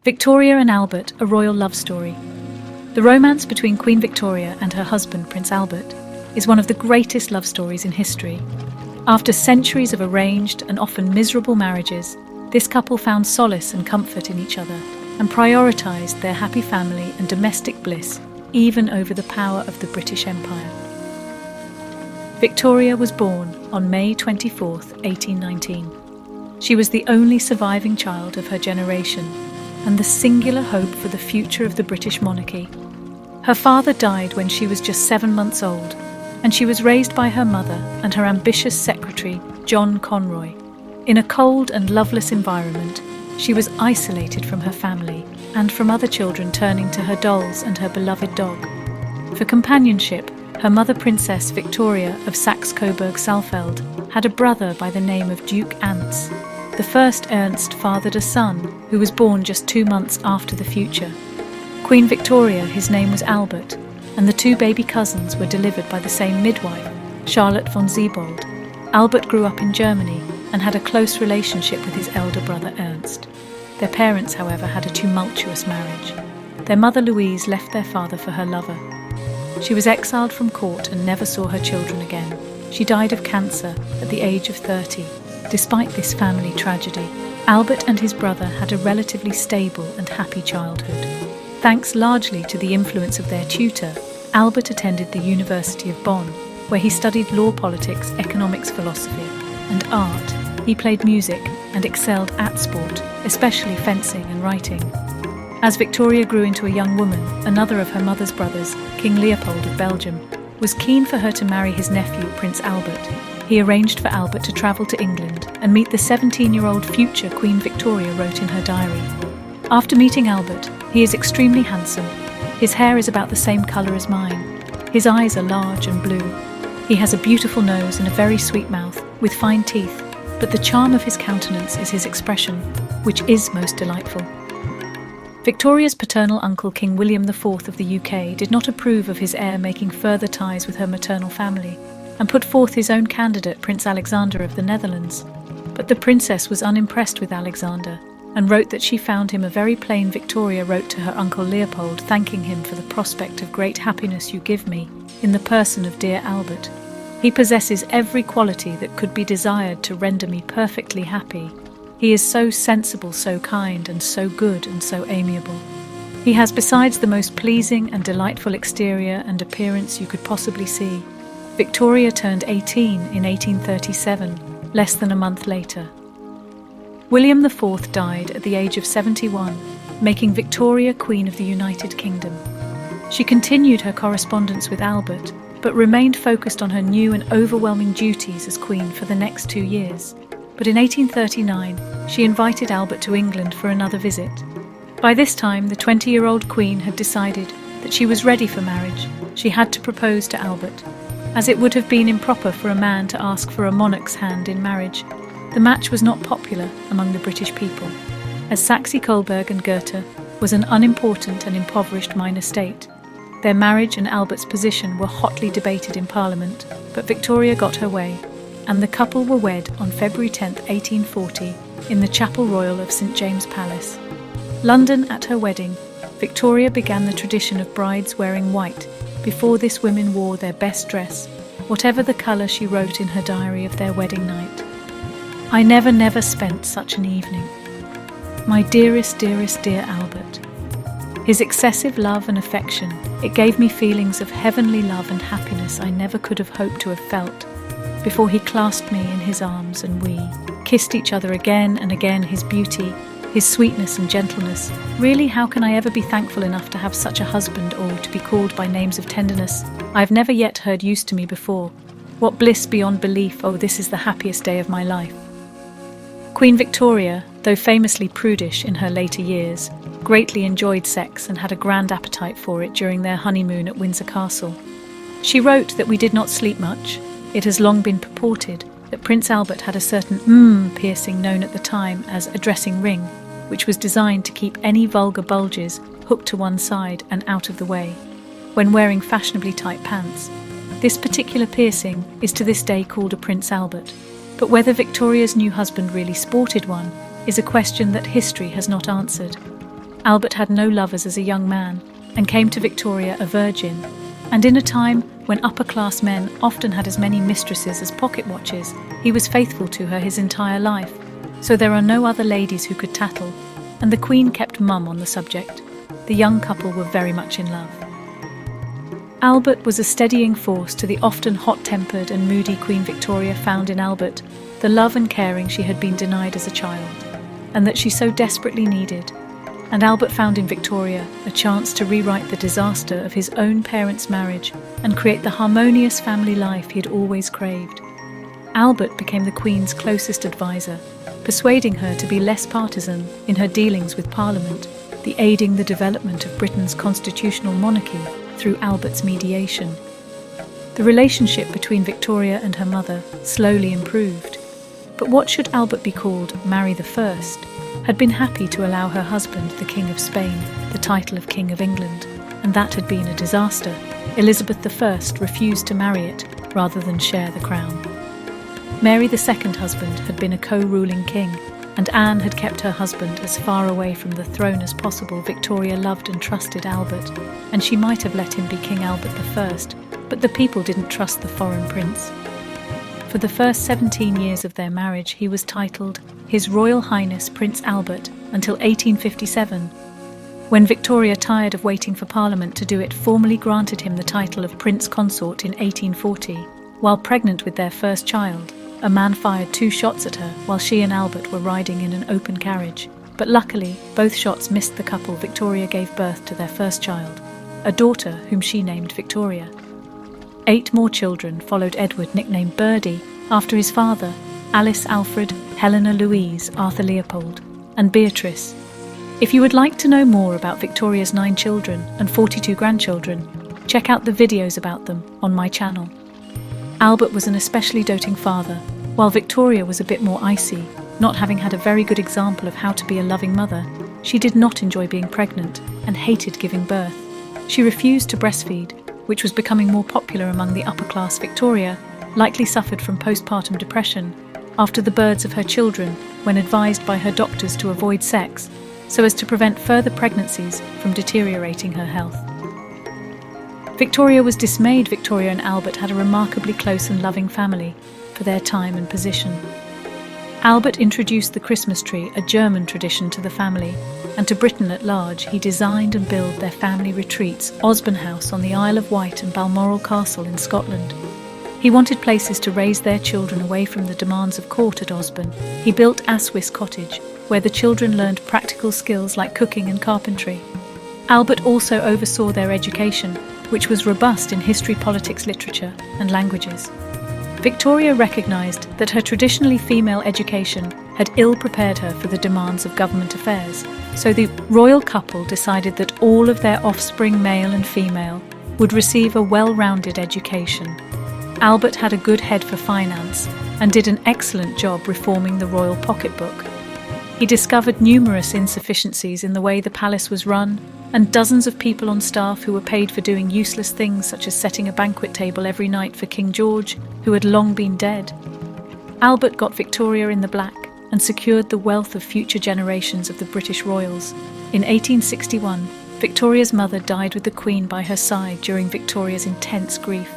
Victoria and Albert, a royal love story. The romance between Queen Victoria and her husband, Prince Albert, is one of the greatest love stories in history. After centuries of arranged and often miserable marriages, this couple found solace and comfort in each other and prioritised their happy family and domestic bliss even over the power of the British Empire. Victoria was born on May 24, 1819. She was the only surviving child of her generation and the singular hope for the future of the British monarchy. Her father died when she was just 7 months old, and she was raised by her mother and her ambitious secretary, John Conroy. In a cold and loveless environment, she was isolated from her family and from other children, turning to her dolls and her beloved dog. For companionship, her mother, Princess Victoria of Saxe-Coburg-Saalfeld, had a brother by the name of Duke Ernst. The first Ernst fathered a son who was born just 2 months after the future. Queen Victoria, his name was Albert, and the 2 baby cousins were delivered by the same midwife, Charlotte von Siebold. Albert grew up in Germany and had a close relationship with his elder brother Ernst. Their parents, however, had a tumultuous marriage. Their mother Louise left their father for her lover. She was exiled from court and never saw her children again. She died of cancer at the age of 30. Despite this family tragedy, Albert and his brother had a relatively stable and happy childhood. Thanks largely to the influence of their tutor, Albert attended the University of Bonn, where he studied law, politics, economics, philosophy, and art. He played music and excelled at sport, especially fencing and writing. As Victoria grew into a young woman, another of her mother's brothers, King Leopold of Belgium, was keen for her to marry his nephew, Prince Albert. He arranged for Albert to travel to England and meet the 17-year-old future Queen Victoria wrote in her diary. After meeting Albert, he is extremely handsome. His hair is about the same colour as mine. His eyes are large and blue. He has a beautiful nose and a very sweet mouth, with fine teeth, but the charm of his countenance is his expression, which is most delightful. Victoria's paternal uncle, King William IV of the UK, did not approve of his heir making further ties with her maternal family, and put forth his own candidate, Prince Alexander of the Netherlands. But the princess was unimpressed with Alexander, and wrote that she found him a very plain. Victoria wrote to her uncle Leopold, thanking him for the prospect of great happiness you give me, in the person of dear Albert. He possesses every quality that could be desired to render me perfectly happy. He is so sensible, so kind, and so good, and so amiable. He has besides the most pleasing and delightful exterior and appearance you could possibly see. Victoria turned 18 in 1837, less than a month later. William IV died at the age of 71, making Victoria Queen of the United Kingdom. She continued her correspondence with Albert, but remained focused on her new and overwhelming duties as Queen for the next 2 years. But in 1839, she invited Albert to England for another visit. By this time, the 20-year-old Queen had decided that she was ready for marriage. She had to propose to Albert, as it would have been improper for a man to ask for a monarch's hand in marriage. The match was not popular among the British people, as Saxe-Coburg and Goethe was an unimportant and impoverished minor state. Their marriage and Albert's position were hotly debated in Parliament, but Victoria got her way, and the couple were wed on February 10, 1840, in the Chapel Royal of St James's Palace. London. At her wedding, Victoria began the tradition of brides wearing white. Before this, women wore their best dress, whatever the colour. She wrote in her diary of their wedding night, "I never spent such an evening. My dearest dear Albert. His excessive love and affection, it gave me feelings of heavenly love and happiness I never could have hoped to have felt, before he clasped me in his arms and we kissed each other again and again. His beauty, his sweetness and gentleness. Really, how can I ever be thankful enough to have such a husband, or to be called by names of tenderness I have never yet heard used to me before? What bliss beyond belief! Oh, this is the happiest day of my life." Queen Victoria, though famously prudish in her later years, greatly enjoyed sex and had a grand appetite for it during their honeymoon at Windsor Castle. She wrote that we did not sleep much. It has long been purported that Prince Albert had a certain piercing known at the time as a dressing ring, which was designed to keep any vulgar bulges hooked to one side and out of the way when wearing fashionably tight pants. This particular piercing is to this day called a Prince Albert, but whether Victoria's new husband really sported one is a question that history has not answered. Albert had no lovers as a young man and came to Victoria a virgin, and in a time when upper-class men often had as many mistresses as pocket watches, he was faithful to her his entire life, so there are no other ladies who could tattle, and the Queen kept mum on the subject. The young couple were very much in love. Albert was a steadying force to the often hot-tempered and moody Queen Victoria found in Albert the love and caring she had been denied as a child, and that she so desperately needed. And Albert found in Victoria a chance to rewrite the disaster of his own parents' marriage and create the harmonious family life he had always craved. Albert became the Queen's closest advisor, persuading her to be less partisan in her dealings with Parliament, aiding the development of Britain's constitutional monarchy through Albert's mediation. The relationship between Victoria and her mother slowly improved, but what should Albert be called, Mary I, had been happy to allow her husband, the King of Spain, the title of King of England, and that had been a disaster. Elizabeth I refused to marry it rather than share the crown. Mary II husband had been a co-ruling king, and Anne had kept her husband as far away from the throne as possible. Victoria loved and trusted Albert, and she might have let him be King Albert I, but the people didn't trust the foreign prince. For the first 17 years of their marriage, he was titled His Royal Highness Prince Albert until 1857, when Victoria, tired of waiting for Parliament to do it, formally granted him the title of Prince Consort in 1840. While pregnant with their first child, a man fired 2 shots at her while she and Albert were riding in an open carriage. But luckily, both shots missed the couple. Victoria gave birth to their first child, a daughter whom she named Victoria. 8 more children followed Edward, nicknamed Birdie, after his father, Alice, Alfred, Helena, Louise, Arthur, Leopold, and Beatrice. If you would like to know more about Victoria's 9 children and 42 grandchildren, check out the videos about them on my channel. Albert was an especially doting father, while Victoria was a bit more icy, not having had a very good example of how to be a loving mother. She did not enjoy being pregnant and hated giving birth. She refused to breastfeed, which was becoming more popular among the upper-class. Victoria likely suffered from postpartum depression after the births of her children when advised by her doctors to avoid sex, so as to prevent further pregnancies from deteriorating her health. Victoria was dismayed. Victoria and Albert had a remarkably close and loving family for their time and position. Albert introduced the Christmas tree, a German tradition, to the family, and to Britain at large. He designed and built their family retreats, Osborne House on the Isle of Wight and Balmoral Castle in Scotland. He wanted places to raise their children away from the demands of court at Osborne. He built Aswis Cottage, where the children learned practical skills like cooking and carpentry. Albert also oversaw their education, which was robust in history, politics, literature, and languages. Victoria recognised that her traditionally female education had ill-prepared her for the demands of government affairs, so the royal couple decided that all of their offspring, male and female, would receive a well-rounded education. Albert had a good head for finance and did an excellent job reforming the royal pocketbook. He discovered numerous insufficiencies in the way the palace was run, and dozens of people on staff who were paid for doing useless things such as setting a banquet table every night for King George, who had long been dead. Albert got Victoria in the black and secured the wealth of future generations of the British royals. In 1861, Victoria's mother died with the Queen by her side during Victoria's intense grief.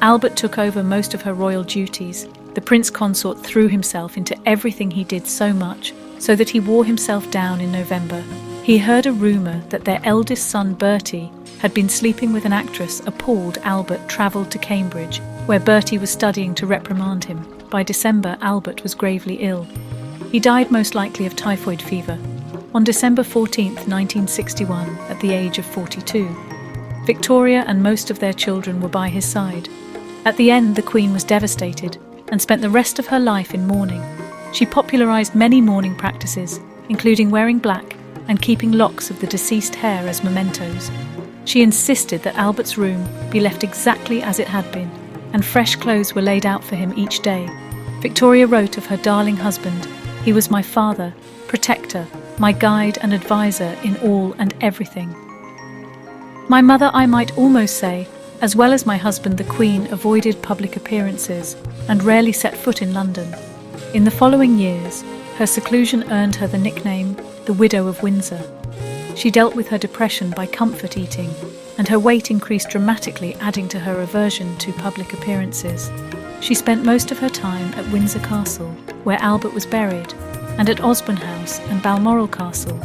Albert took over most of her royal duties. The Prince Consort threw himself into everything he did so much, so that he wore himself down in November. He heard a rumour that their eldest son, Bertie, had been sleeping with an actress. Appalled, Albert travelled to Cambridge, where Bertie was studying, to reprimand him. By December, Albert was gravely ill. He died most likely of typhoid fever on December 14, 1961, at the age of 42. Victoria and most of their children were by his side. At the end, the Queen was devastated and spent the rest of her life in mourning. She popularised many mourning practices, including wearing black and keeping locks of the deceased hair as mementos. She insisted that Albert's room be left exactly as it had been, and fresh clothes were laid out for him each day. Victoria wrote of her darling husband, "He was my father, protector, my guide and advisor in all and everything. My mother, I might almost say, as well as my husband the Queen, avoided public appearances and rarely set foot in London. In the following years, her seclusion earned her the nickname the Widow of Windsor." She dealt with her depression by comfort eating, and her weight increased dramatically, adding to her aversion to public appearances. She spent most of her time at Windsor Castle, where Albert was buried, and at Osborne House and Balmoral Castle,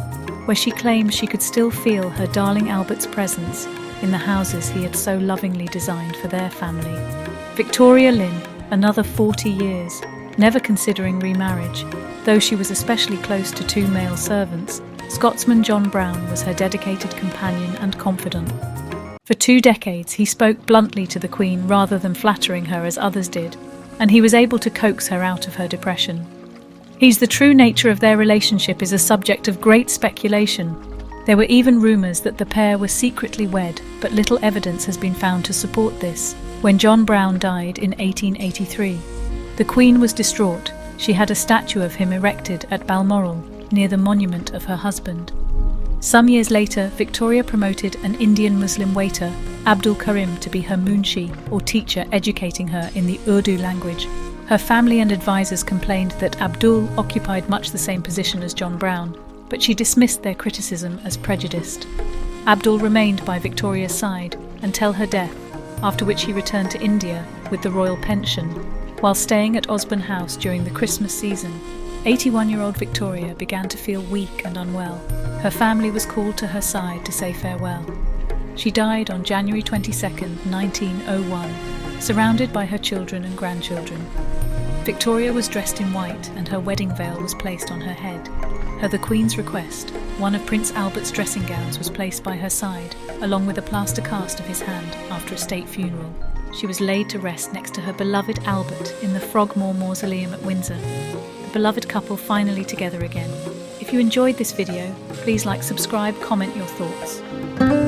where she claimed she could still feel her darling Albert's presence in the houses he had so lovingly designed for their family. Victoria Lynn, another 40 years, never considering remarriage, though she was especially close to 2 male servants. Scotsman John Brown was her dedicated companion and confidant. For 2 decades he spoke bluntly to the Queen rather than flattering her as others did, and he was able to coax her out of her depression. The true nature of their relationship is a subject of great speculation. There were even rumours that the pair were secretly wed, but little evidence has been found to support this. When John Brown died in 1883, the Queen was distraught. She had a statue of him erected at Balmoral, near the monument of her husband. Some years later, Victoria promoted an Indian Muslim waiter, Abdul Karim, to be her munshi, or teacher, educating her in the Urdu language. Her family and advisors complained that Abdul occupied much the same position as John Brown, but she dismissed their criticism as prejudiced. Abdul remained by Victoria's side until her death, after which he returned to India with the royal pension. While staying at Osborne House during the Christmas season, 81-year-old Victoria began to feel weak and unwell. Her family was called to her side to say farewell. She died on January 22, 1901, surrounded by her children and grandchildren. Victoria was dressed in white and her wedding veil was placed on her head. At the Queen's request, one of Prince Albert's dressing gowns was placed by her side, along with a plaster cast of his hand after a state funeral. She was laid to rest next to her beloved Albert in the Frogmore Mausoleum at Windsor. The beloved couple finally together again. If you enjoyed this video, please like, subscribe, comment your thoughts.